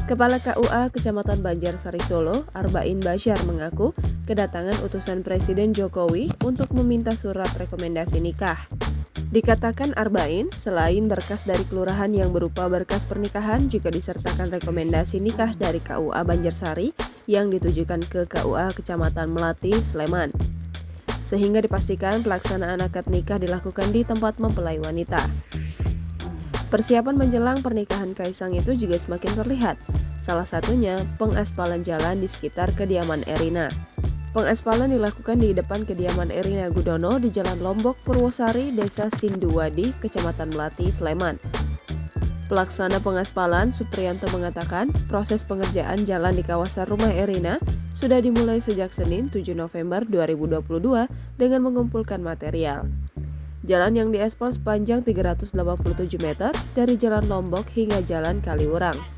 Kepala KUA Kecamatan Banjarsari Solo, Arba'in Basyar mengaku kedatangan utusan Presiden Jokowi untuk meminta surat rekomendasi nikah. Dikatakan Arba'in, selain berkas dari kelurahan yang berupa berkas pernikahan, juga disertakan rekomendasi nikah dari KUA Banjarsari yang ditujukan ke KUA Kecamatan Melati, Sleman. Sehingga dipastikan pelaksanaan akad nikah dilakukan di tempat mempelai wanita. Persiapan menjelang pernikahan Kaisang itu juga semakin terlihat. Salah satunya pengaspalan jalan di sekitar kediaman Erina. Pengaspalan dilakukan di depan kediaman Erina Gudono di Jalan Lombok, Purwosari, Desa Sinduwadi, Kecamatan Melati, Sleman. Pelaksana pengaspalan, Supriyanto, mengatakan proses pengerjaan jalan di kawasan rumah Erina sudah dimulai sejak Senin 7 November 2022 dengan mengumpulkan material. Jalan yang diaspal sepanjang 387 meter dari Jalan Lombok hingga Jalan Kaliurang.